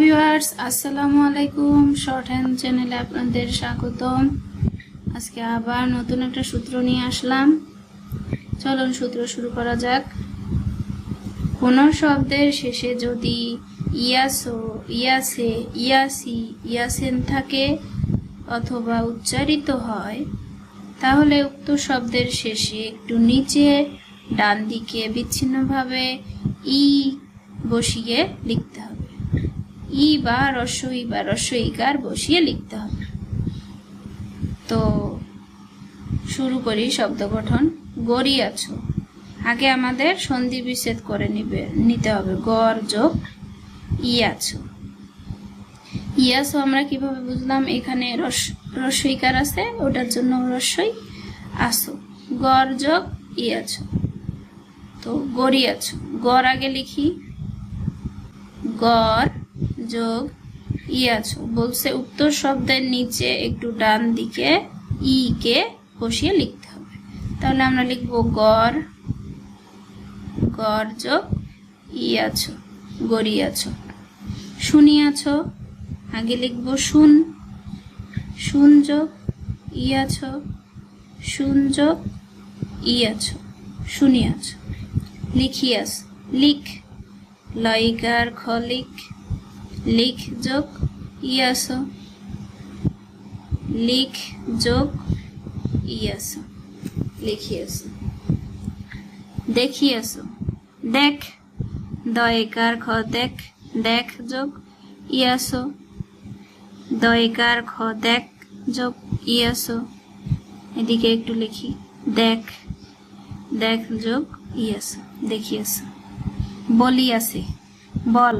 Viewers, আসসালামু আলাইকুম। Short hand চ্যানেলে আপনাদের স্বাগতম। আজকে আবার নতুন একটা সূত্র নিয়ে আসলাম। চলুন সূত্র শুরু করা যাক। কোনো শব্দের শেষে যদি ইয়াসো, ইয়াসে, ইয়াসি, ইয়াসেন থাকে অথবা উচ্চারিত হয়, তাহলে উক্ত শব্দের শেষে একটু নিচে ডান দিকে বিচ্ছিন্নভাবে ই বসিয়ে লিখতে হবে। ই বা রস্ব ইকার বসিয়ে লিখতে হবে। তো শুরু করি শব্দ গঠন। গড়িয়াছো, আগে আমাদের সন্ধি বিচ্ছেদ করে নিতে হবে। গড় যোগ ইয়াছো। ইয়াছো আমরা কিভাবে বুঝলাম? এখানে রস্ব ইকার আছে, ওটার জন্য রস্বই আসো। গড় যোগ ইয়াছো, তো গড়িয়াছো। গড় আগে লিখি, গড় যোগ ইয়াছো। বলছে উক্ত শব্দের নিচে একটু ডান দিকে ই কে বসিয়ে লিখতে হবে। তাহলে আমরা লিখব গড়, গড় যোগ ইয়াছো, গড়িয়াছো। শুনিয়াছো, আগে লিখব শুন, শুন যোগ ইয়াছো, শুন যোগ ইয়াছো, শুনিয়াছো। লিখিয়াছ, লিখ, লয়কার খ লিখ, লিখ যোগ ইয়াসো, লিখ যোগ ইয়াসো, লিখিয়াছো। দেখিয়াছো, দেখ, দয়কার খ দেখ, দেখ যোগ ইয়াসো, দয়কার খ দেখ যোগ ইয়াসো। এদিকে একটু লিখি, দেখ, দেখ যোগ ইয়াসো, দেখিয়াছো। বলিয়াছে, বল,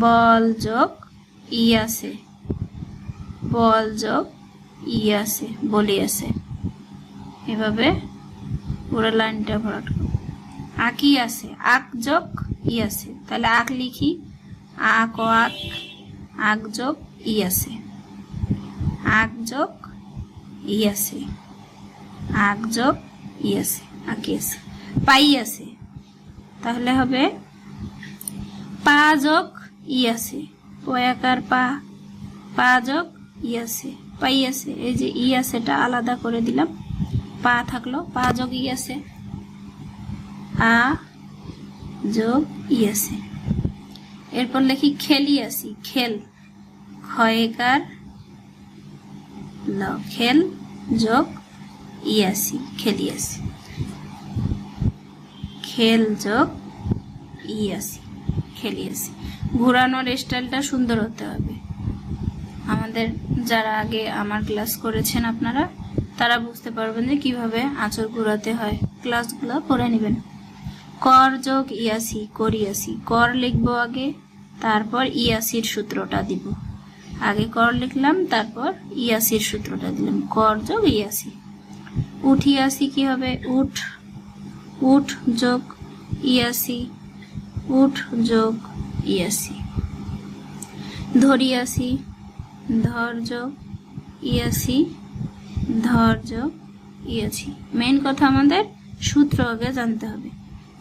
বল যোগ ইয়াসে, বল যোগ ইয়াসে, বলিয়াছে। এভাবে পুরো লাইনটা ভরাট করব। আঁকিয়াছে, আক যোগ ইয়াসে, তাহলে আক লিখি, আক ও আক, আক যোগ ইয়াসে, আক যোগ ইয়াসে, আক যোগ ইয়াসে, আঁকিয়াছে। পাইয়াছে, তাহলে হবে পা যোগ ইয়াসে, পয়াকার পা, পা যোগ ইয়াসে, পাইয়াছে। এই যে ইয়াসেটা আলাদা করে দিলাম, পা থাকলো, পা যোগ ইয়াসে, আ যোগ ইয়াসে। এরপর লিখি খেলিয়াছি, খেল, ক্ষয়কার ল, খেল যোগ ইয়াসি, খেলিয়াছি, খেল যোগ ইয়াসি, খেলিয়াছি। ঘুরানোর স্টাইলটা সুন্দর হতে হবে। আমাদের যারা আগে আমার ক্লাস করেছেন আপনারা, তারা বুঝতে পারবেন যে কিভাবে আঁচড় ঘুরাতে হয়। ক্লাসগুলো করে নেবেন। কর যোগ ইয়াসি, করিয়াছি। কর লিখবো আগে, তারপর ইয়াসির সূত্রটা দিব। আগে কর লিখলাম, তারপর ইয়াসির সূত্রটা দিলাম। কর যোগ ইয়াসি। উঠিয়াছি কি হবে? উঠ, উঠ যোগ ইয়াসি, উঠ যোগ ইয়াসি। ধরিয়াছি, ধর যোগ ইয়াসি, ধর যোগ ইয়াসি। মেইন কথা আমাদের সূত্র আগে জানতে হবে।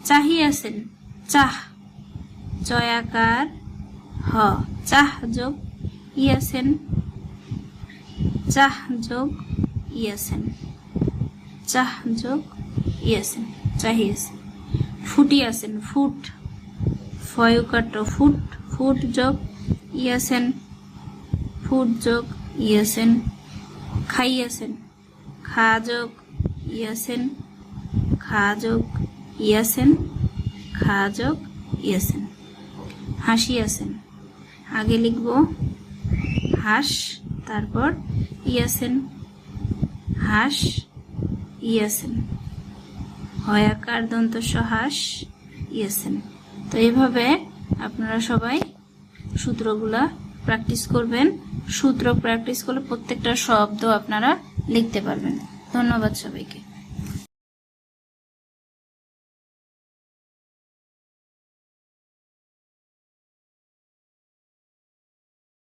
চাহিয়াছেন, চাহ, চয়াকার হ, চাহ যোগ ইয়াছেন, চাহ যোগ ইয়াছেন, চাহ যোগ ইয়াছেন, চাহিয়াছেন। ফুটিয়াছেন, ফুট, ফয়কাট ফুট, ফুট যোগ ইয়াছেন, ফুট যোগ ইয়াছেন। খাইয়াছেন, খা যোগ ইয়াছেন, খা যোগ ইয়াছেন, খা যোগ ইয়াছেন। হাসিয়াছেন, আগে লিখব হাস, তারপর ইয়াছেন, হাস ইয়াছেন, হয়াকার দন্তস্ব হাস ইয়াছেন। তো এইভাবে আপনারা সবাই সূত্রগুলা প্র্যাকটিস করবেন। সূত্র প্র্যাকটিস করলে প্রত্যেকটা শব্দ আপনারা লিখতে পারবেন। ধন্যবাদ সবাইকে।